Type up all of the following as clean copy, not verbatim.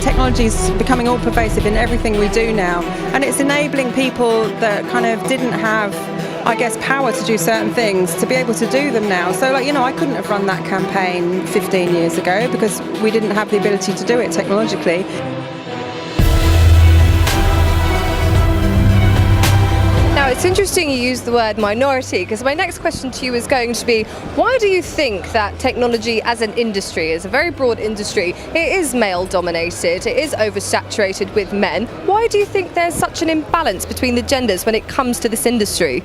technology is becoming all pervasive in everything we do now, and it's enabling people that kind of didn't have, I guess, power to do certain things to be able to do them now. So, like, I couldn't have run that campaign 15 years ago because we didn't have the ability to do it technologically. Now, it's interesting you use the word minority, because my next question to you is going to be, why do you think that technology as an industry, as a very broad industry, it is male dominated, it is oversaturated with men? Why do you think there's such an imbalance between the genders when it comes to this industry?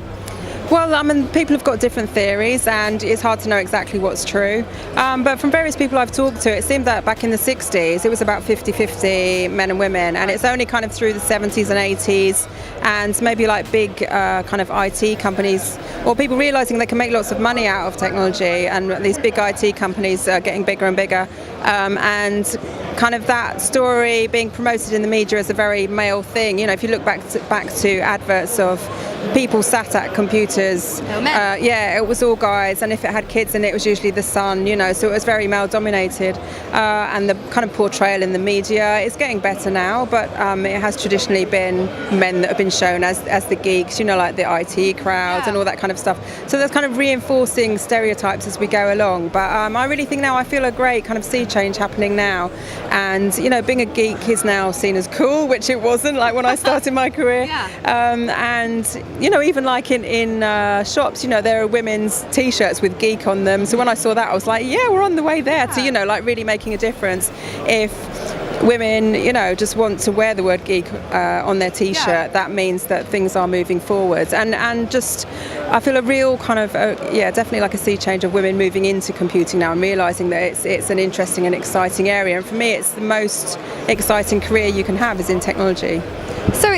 Well, I mean, people have got different theories and it's hard to know exactly what's true. But from various people I've talked to, it seemed that back in the 60s, it was about 50-50 men and women. And it's only kind of through the 70s and 80s and maybe like big kind of IT companies or people realising they can make lots of money out of technology, and these big IT companies are getting bigger and bigger. And kind of that story being promoted in the media as a very male thing. If you look back to adverts of people sat at computers, it was all guys, and if it had kids in it, it was usually the son, so it was very male dominated. And the kind of portrayal in the media is getting better now, but it has traditionally been men that have been shown as the geeks, like the IT crowd and all that kind of stuff. So there's kind of reinforcing stereotypes as we go along. But I really think now I feel a great kind of sea change happening now. And, being a geek is now seen as cool, which it wasn't like when I started my career. And, even like in shops, there are women's T-shirts with geek on them. So when I saw that, I was like, yeah, we're on the way there to, like really making a difference. If women, just want to wear the word geek on their T-shirt, that means that things are moving forwards. And just, I feel a real kind of, definitely like a sea change of women moving into computing now and realising that it's an interesting and exciting area. And for me, it's the most exciting career you can have is in technology.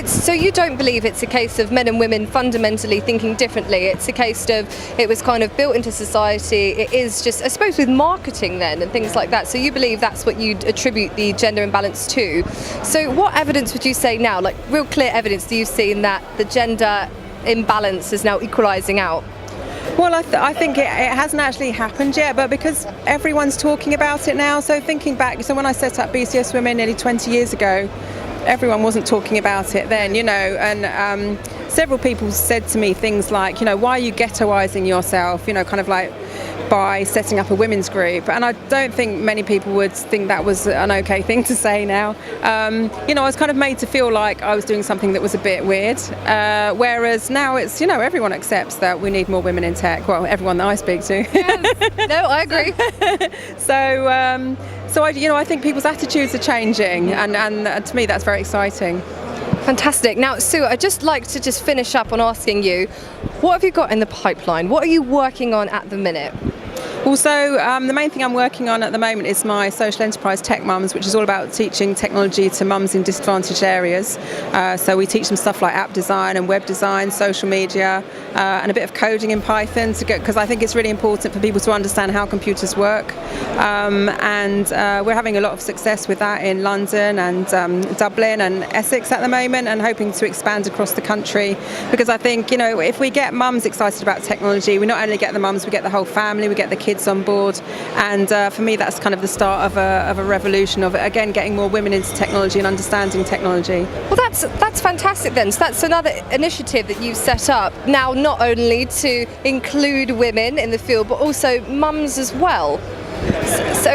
So you don't believe it's a case of men and women fundamentally thinking differently? It's a case of it was kind of built into society. It is just, I suppose, with marketing then and things like that. So you believe that's what you'd attribute the gender imbalance to. So what evidence would you say now, like real clear evidence, do you see in that the gender imbalance is now equalising out? Well, I think it hasn't actually happened yet, but because everyone's talking about it now. So thinking back, so when I set up BCS Women nearly 20 years ago, everyone wasn't talking about it then, and several people said to me things like, why are you ghettoising yourself, kind of like by setting up a women's group. And I don't think many people would think that was an okay thing to say now. I was kind of made to feel like I was doing something that was a bit weird, whereas now it's, everyone accepts that we need more women in tech. Well, everyone that I speak to. Yes. No, I agree. So I think people's attitudes are changing, and to me that's very exciting. Fantastic. Now, Sue, I'd just like to finish up on asking you, what have you got in the pipeline? What are you working on at the minute? Also, the main thing I'm working on at the moment is my social enterprise Tech Mums, which is all about teaching technology to mums in disadvantaged areas. So we teach them stuff like app design and web design, social media, and a bit of coding in Python, because I think it's really important for people to understand how computers work. And we're having a lot of success with that in London and Dublin and Essex at the moment, and hoping to expand across the country, because I think, if we get mums excited about technology, we not only get the mums, we get the whole family, we get the kids on board. And for me, that's kind of the start of a revolution of, again, getting more women into technology and understanding technology. Well, that's fantastic then. So that's another initiative that you've set up now, not only to include women in the field, but also mums as well. So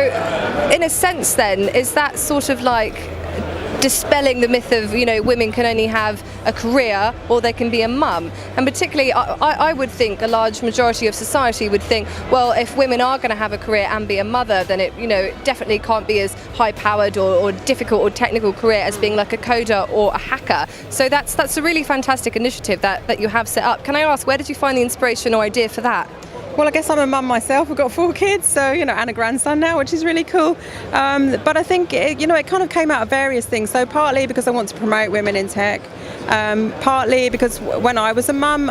in a sense then, is that sort of like dispelling the myth of, women can only have a career or they can be a mum? And particularly, I would think a large majority of society would think, well, if women are going to have a career and be a mother, then it, definitely can't be as high-powered or difficult or technical career as being like a coder or a hacker. So that's a really fantastic initiative that you have set up. Can I ask, where did you find the inspiration or idea for that? Well, I guess I'm a mum myself. I've got 4 kids, so, and a grandson now, which is really cool. But I think, it kind of came out of various things. So partly because I want to promote women in tech, Partly because when I was a mum,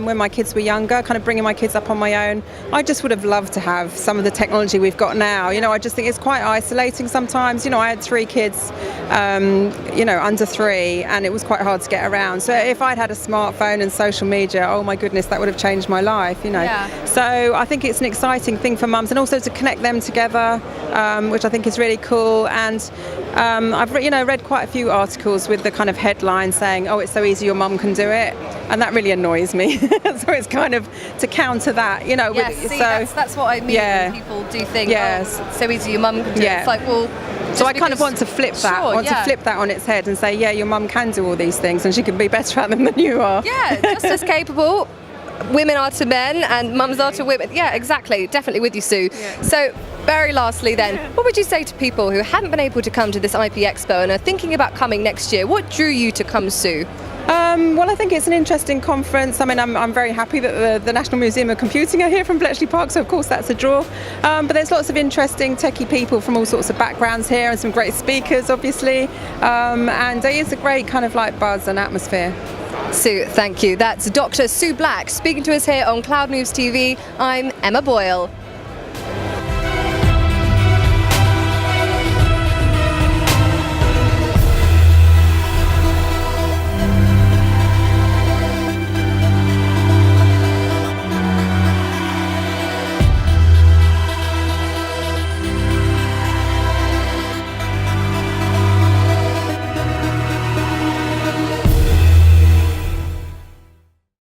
when my kids were younger, kind of bringing my kids up on my own, I just would have loved to have some of the technology we've got now. I just think it's quite isolating sometimes. I had 3 kids, under 3, and it was quite hard to get around. So if I'd had a smartphone and social media, oh my goodness, that would have changed my life. Yeah. So I think it's an exciting thing for mums, and also to connect them together, which I think is really cool. And I've read quite a few articles with the kind of headline saying, "Oh, it's so easy, your mum can do it," and that really annoys me. So it's kind of to counter that, Yes, see, that's what I mean. Yeah. When people do think, Yes. "Oh, it's so easy, your mum can do it." It's like, well. So I kind of want to flip that. Sure, to flip that on its head and say, yeah, your mum can do all these things, and she can be better at them than you are. Yeah, just as capable. Women are to men and mums are to women. Yeah, exactly. Definitely with you, Sue. Yeah. So, very lastly then, what would you say to people who haven't been able to come to this IP Expo and are thinking about coming next year? What drew you to come, Sue? Well, I think it's an interesting conference. I mean, I'm very happy that the National Museum of Computing are here from Bletchley Park, so of course that's a draw. But there's lots of interesting techie people from all sorts of backgrounds here, and some great speakers, obviously. And it is a great kind of like buzz and atmosphere. Sue, thank you. That's Dr. Sue Black speaking to us here on Cloud News TV. I'm Emma Boyle.